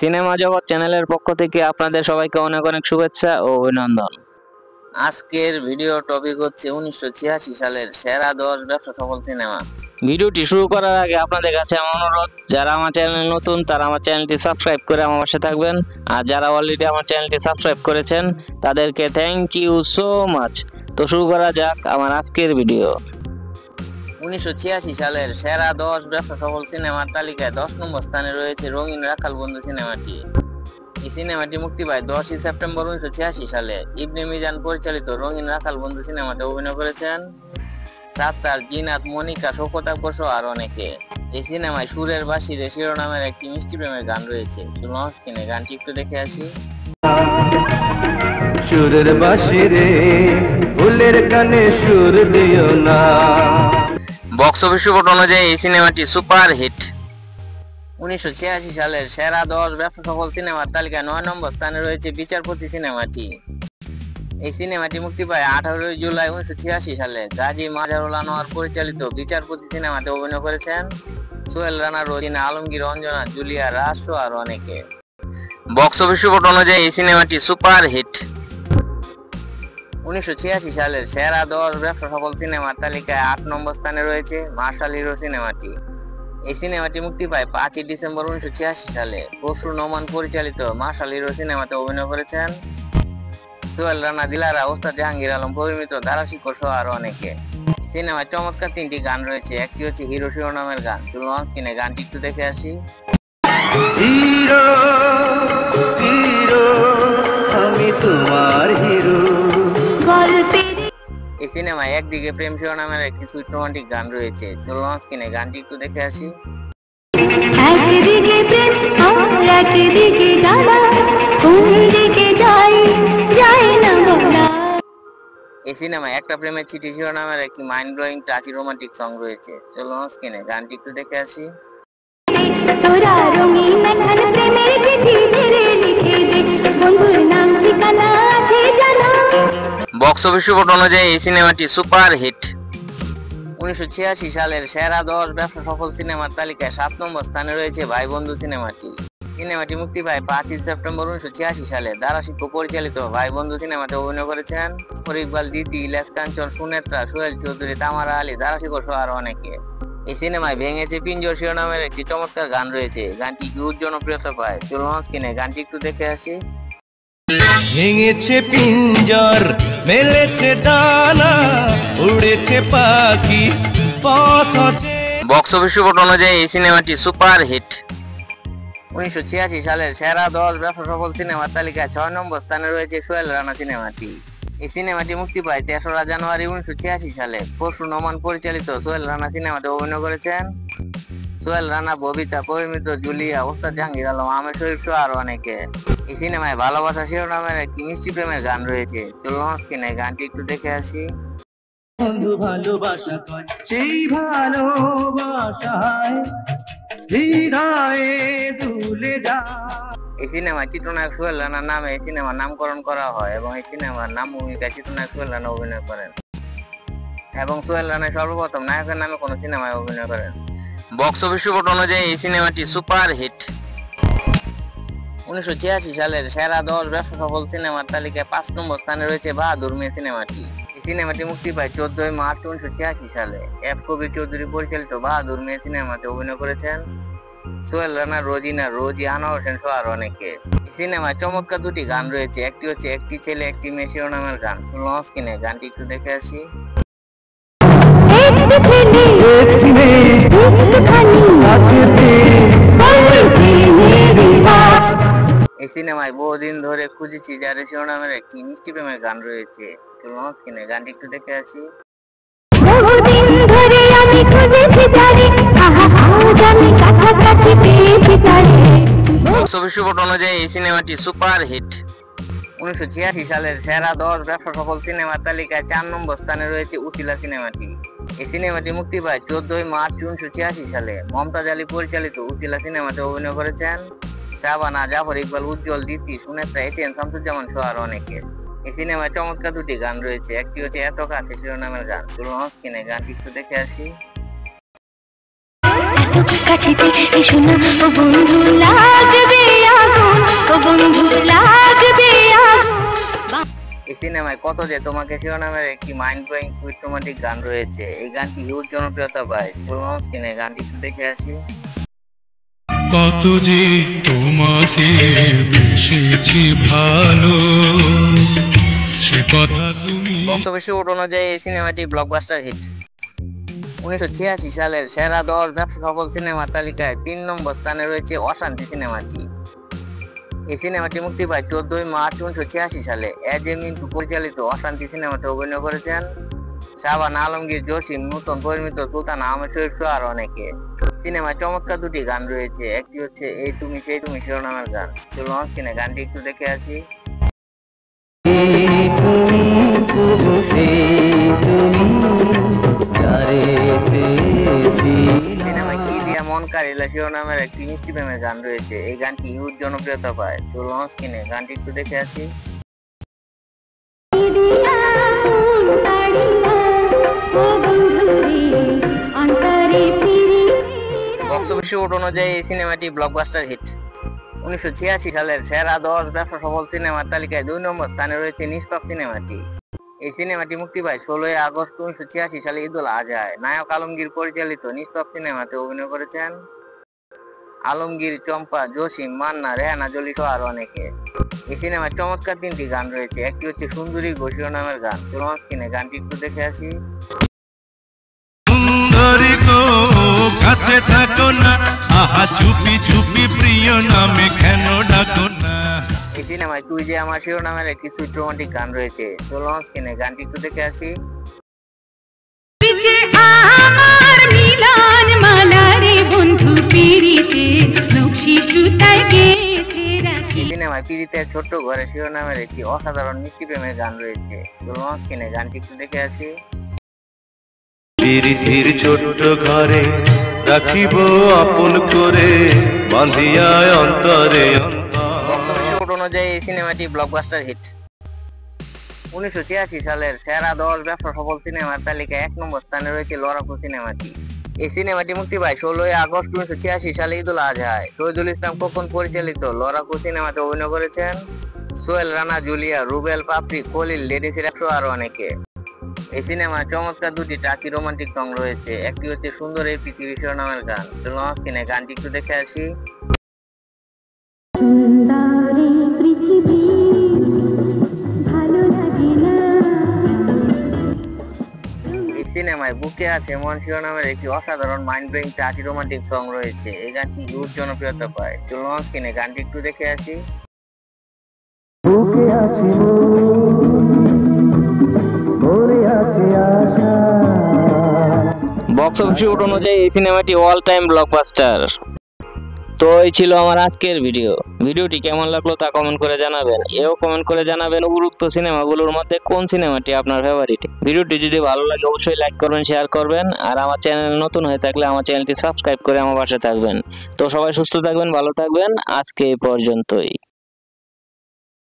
Cinema জগৎ চ্যানেলের পক্ষ থেকে আপনাদের সবাইকে অনেক অনেক শুভেচ্ছা ও অভিনন্দন। আজকের ভিডিও টপিক হচ্ছে 1986 সালের সেরা 10 ব্যবসা সফল সিনেমা। ভিডিওটি শুরু করার আগে আপনাদের কাছে আমার অনুরোধ, যারা আমার চ্যানেলে নতুন তারা আমার চ্যানেলটি সাবস্ক্রাইব করে আমার পাশে থাকবেন, আর যারা অলরেডি আমার চ্যানেলটি সাবস্ক্রাইব করেছেন তাদেরকে থ্যাংক ইউ সো মাচ। তো শুরু করা যাক আমার আজকের ভিডিও। 1986 সালের সেরা 10 ব্যবসা সফল সিনেমার তালিকায় 10 নম্বর স্থানে রয়েছে রঙিন রাখাল বন্ধু সিনেমাটি। এই সিনেমাটি মুক্তি পায় 10 সেপ্টেম্বর 1986 সালে। ইবনে মিজান পরিচালিত রঙিন রাখাল বন্ধু সিনেমাতে অভিনয় করেছেন সাত্তার, জিনাত, মনিকা, শওকত আকবর সহ আরো অনেকে। এই সিনেমায় সুরের বাঁশিরে শিরোনামের একটি মিষ্টি প্রেমের গান রয়েছে। লঞ্চ কিনে গানটি একটু দেখে আসি। সুরের বাঁশিরে ফুলের কানে সুর দিও না। বক্স অফিস রিপোর্ট অনুযায়ী এই সিনেমাটি সুপার হিট। 1986 সালের সেরা 10 ব্যবসা সফল সিনেমার তালিকায় 9 নম্বর স্থানে রয়েছে বিচারপতি সিনেমাটি। এই সিনেমাটি মুক্তি পায় 18 জুলাই 1986 সালে। গাজী মাজারুল আনোয়ার পরিচালিত বিচারপতি সিনেমাতে অভিনয় করেছেন সোহেল রানা, রোজিনা, আলমগীর, অঞ্জনা, জুলিয়া, রাজ সহ আরো অনেকে। বক্স অফিস রিপোর্ট অনুযায়ী এই সিনেমাটি সুপার হিট। 1986 সালের সেরা 10 ব্যবসা সফল সিনেমার তালিকায় 8 নম্বর স্থানে রয়েছে মার্শাল হিরো সিনেমাটি। এই সিনেমাটি মুক্তি পায় 5 ডিসেম্বর 1986 সালে। বসরু নোমান পরিচালিত মার্শাল হিরো সিনেমাতে অভিনয় করেছেন সোহেল রানা, দিলারা, ওস্তাদ জাহাঙ্গীর আলম, প্রবীমিত, ধারাশিকর সহ আরো অনেকে। সিনেমায় চমৎকার 3টি গান রয়েছে। একটি হচ্ছে হিরো শিরোনামের গান। লঞ্চ কিনে গানটি একটু দেখে আসি। হিরো হিরো আমি তোমার হিরো। এই সিনেমায় একদিকে প্রেম শিরোনামের একটি সুইট রোমান্টিক গান রয়েছে। লঞ্চ কিনে গানটি একটু দেখে আসি। এই সিনেমায় একটা প্রেমের চিঠি শিরোনামের একটি mind blowing touchy romantic song রয়েছে। লঞ্চ কিনে গানটি একটু দেখে আসি। বক্স অফিস রিপোর্ট অনুযায়ী এই সিনেমাটি সুপার হিট। 1986 সালের সেরা 10 ব্যবসা সফল সিনেমার তালিকায় 7 নম্বর স্থানে রয়েছে ভাই বন্ধু সিনেমাটি। সিনেমাটি মুক্তি পায় 5 সেপ্টেম্বর 1986 সালে। ধারাশিক্য পরিচালিত ভাই বন্ধু সিনেমাতে অভিনয় করেছেন ইকবাল, দিতি, ইলিয়াস কাঞ্চন, সুনেত্রা, সোহেল চৌধুরী, তামারা আলী, ধারাশিক্য সহ আরো অনেকে। এই সিনেমায় ভেঙেছে পিঞ্জর শিরোনামের একটি চমৎকার গান রয়েছে। গানটি হিউজ জনপ্রিয়তা পায়। লঞ্চ কিনে গানটি একটু দেখে আসি। ভেঙেছে পিঞ্জর, মেলেছে ডানা, উড়েছে পাখি পথ। বক্স অফিস রিপোর্ট অনুযায়ী এই সিনেমাটি সুপার হিট। 1986 সালের সেরা 10 ব্যবসা সফল সিনেমার তালিকায় 6 নম্বর স্থানে রয়েছে সোহেল রানা সিনেমাটি। এই সিনেমাটি মুক্তি পায় 3রা জানুয়ারি 1986 সালে। বসরু নোমান পরিচালিত সোহেল রানা সিনেমাতে অভিনয় করেছেন সোহেল রানা, ববিতা, পরিমিত, জুলিয়া, ওস্তাদ জাহাঙ্গীর আলম, আমের শরীফ সহ আরো অনেকে। এই সিনেমায় ভালোবাসা শিরোনামের একটি মিষ্টি প্রেমের গান রয়েছে। লঞ্চ কিনে গানটি একটু দেখে আসি। বন্ধু ভালোবাসা কয় সেই ভালোবাসায় হৃদয়ে দুলে যায়। এই সিনেমায় চিত্রনায়ক সোহেল রানার নামে এই সিনেমার নামকরণ করা হয় এবং এই সিনেমার নাম ভূমিকায় চিত্রনায়ক সোহেল রানা অভিনয় করেন এবং সোহেল রানা সর্বপ্রথম নায়কের নামে কোনো সিনেমায় অভিনয় করেন। বক্স অফিস রিপোর্ট অনুযায়ী এই সিনেমাটি সুপার হিট। 1986 সালের সেরা 10 ব্যবসা সফল সিনেমার তালিকায় 5 নম্বর স্থানে রয়েছে বাহাদুর মেয়ে সিনেমাটি। এই সিনেমাটি মুক্তি পায় 14 মার্চ 1986 সালে। এফ কবির চৌধুরী পরিচালিত বাহাদুর মেয়ে সিনেমাতে অভিনয় করেছেন সোহেল রানা, রোজিনা, রোজি, আনোয়ার হোসেন সহ আরো অনেকে। এই সিনেমায় চমৎকার 2টি গান রয়েছে। একটি হচ্ছে একটি ছেলে একটি মেয়ে শিরোনামের গান। লঞ্চ কিনে গানটি একটু দেখে আসি। এই সিনেমায় বহুদিন ধরে খুঁজেছি যারে শিরোনামের একটি মিষ্টি প্রেমের গান রয়েছে। লঞ্চ কিনে গানটি একটু দেখে আসি। বক্স অফিস রিপোর্ট অনুযায়ী এই সিনেমাটি সুপার হিট। 1986 সালের সেরা 10 ব্যবসা সফল সিনেমার তালিকায় 4 নম্বর স্থানে রয়েছে উসিলা সিনেমাটি। এই সিনেমাটি মুক্তি পায় 14 মার্চ 1986 সালে। মমতাজ আলী পরিচালিত উসিলা সিনেমাতে অভিনয় করেছেন শাবানা, জাফর ইকবাল, উজ্জ্বল, দিতি, সুনেত্রা, এটিএন শামসুজ্জামান সহ আরো অনেকে। এই সিনেমায় চমৎকার 2টি গান রয়েছে। একটি হচ্ছে এত কাছে শিরোনামের গান। লঞ্চ কিনে গানটি একটু দেখে আসি। কাছে থেকে শোনা বন্ধু লাগবে সিনেমায় কত যে তোমাকে শিরোনামের একটি মাইন্ড ব্লোয়িং কুইক রোমান্টিক গান রয়েছে। এই গানটি হিউজ জনপ্রিয়তা পায়। চলুন স্ক্রিনে গানটি একটু দেখে আসি। কত যে তোমাকে বেসেছি ভালো, সে কথা তুমি। বক্স অফিস রিপোর্ট অনুযায়ী এই সিনেমাটি ব্লকবাস্টার হিট। 1986 সালের সেরা 10 ব্যবসা সফল সিনেমার তালিকায় 3 নম্বর স্থানে রয়েছে অশান্তি সিনেমাটি। এই সিনেমাটি মুক্তি পায় 14 মার্চ 1986 সালে। এজ এ মিন্টু পরিচালিত অশান্তি সিনেমাতে অভিনয় করেছেন শাবান আলমগীর, জসিম, নূতন পরিমিত, সুলতান আহমেদ শরীফ সহ আর অনেকে। সিনেমায় চমৎকার দুটি গান রয়েছে, একটি হচ্ছে এই তুমি সেই তুমি শিরোনামের গান। চলুন স্ক্রিনে গানটি একটু দেখে আসি। সিনেমায় কি দিয়া মন কারিলা শিরোনামের একটি মিষ্টি প্রেমের গান রয়েছে। এই গানটি হিউজ জনপ্রিয়তা পায়। চলুন স্ক্রিনে গানটি একটু দেখে আসি। বক্স অফিস রিপোর্ট অনুযায়ী এই সিনেমাটি ব্লকবাস্টার হিট। 1986 সালের সেরা 10 ব্যবসা সফল সিনেমার তালিকায় 2 নম্বর স্থানে রয়েছে নিষ্পাপ সিনেমাটি। এই সিনেমাটি মুক্তি পায় 16 আগস্ট 1986 সালে ঈদুল আজহায়। নায়ক আলমগীর পরিচালিত নিষ্পাপ সিনেমাতে অভিনয় করেছেন আলমগীর, চম্পা, জসিম, মান্না, রেহানা জলি সহ আর অনেকে। এই সিনেমায় চমৎকার 3টি গান রয়েছে, একটি হচ্ছে সুন্দরী গো শিরোনামের গান। চলুন স্ক্রিনে গানটি একটু দেখে আসি। সুন্দরী গো কাছে থাকো না, আহা চুপি চুপি প্রিয় নামে কেন ডাকো না। এই সিনেমায় তুই যে আমার শিরোনামের একটি সুইট রোমান্টিক গান রয়েছে। চলুন স্ক্রিনে গানটি একটু দেখে আসি। আমার মিলন মালা রে বন্ধু পিরিতে নকশি সুতায় গেছে রাখি। এই সিনেমায় পীড়িতের ছোট্ট ঘরে শিরোনামের একটি অসাধারণ মিষ্টি প্রেমের গান রয়েছে। চলুন স্ক্রিনে গানটি একটু দেখে আসি। পীড়িতির ছোট্ট ঘরে রাখিব আপন করে, বাঁধিয়ায় অন্তরে বক্স অফিস রিপোর্ট অনুযায়ী এই সিনেমাটি ব্লকবাস্টার হিট। 1986 সালের সেরা 10 ব্যবসা সফল সিনেমার তালিকায় 1 নম্বর স্থানে রয়েছে লড়াকু সিনেমাটি। এই সিনেমাটি মুক্তি পায় 16 আগস্ট 1986 সালে ঈদুল আজহায়। শহীদুল ইসলাম খোকন পরিচালিত লড়াকু সিনেমাতে অভিনয় করেছেন সোহেল রানা, জুলিয়া, রুবেল, পাপড়ি, খলিল, লেডি সিরাজ সহ আর অনেকে। এই সিনেমায় চমৎকার দুটি টাকি রোমান্টিক সং রয়েছে, একটি হচ্ছে সুন্দর এই পৃথিবী শিরোনামের গান। চলুন স্ক্রিনে গানটি একটু দেখে আসি। এই সিনেমায় বুকে আছে মন শিরোনামের একটি অসাধারণ mind blowing touchy romantic song রয়েছে। এই গানটি হিউজ জনপ্রিয়তা পায়। চলুন স্ক্রিনে গানটি একটু দেখে আসি। বক্স অফিস রিপোর্ট অনুযায়ী এই সিনেমাটি অল টাইম ব্লকবাস্টার। তো এই ছিল আমার আজকের ভিডিওটি কেমন লাগলো তা কমেন্ট করে জানাবেন। এও কমেন্ট করে জানাবেন উপরোক্ত সিনেমাগুলোর মধ্যে কোন সিনেমাটি আপনার ফেভারিট। ভিডিওটি যদি ভালো লাগে অবশ্যই লাইক করবেন, শেয়ার করবেন, আর আমার চ্যানেল নতুন হয়ে থাকলে আমার চ্যানেলটি সাবস্ক্রাইব করে আমার পাশে থাকবেন। তো সবাই সুস্থ থাকবেন, ভালো থাকবেন। আজকে এই পর্যন্তই।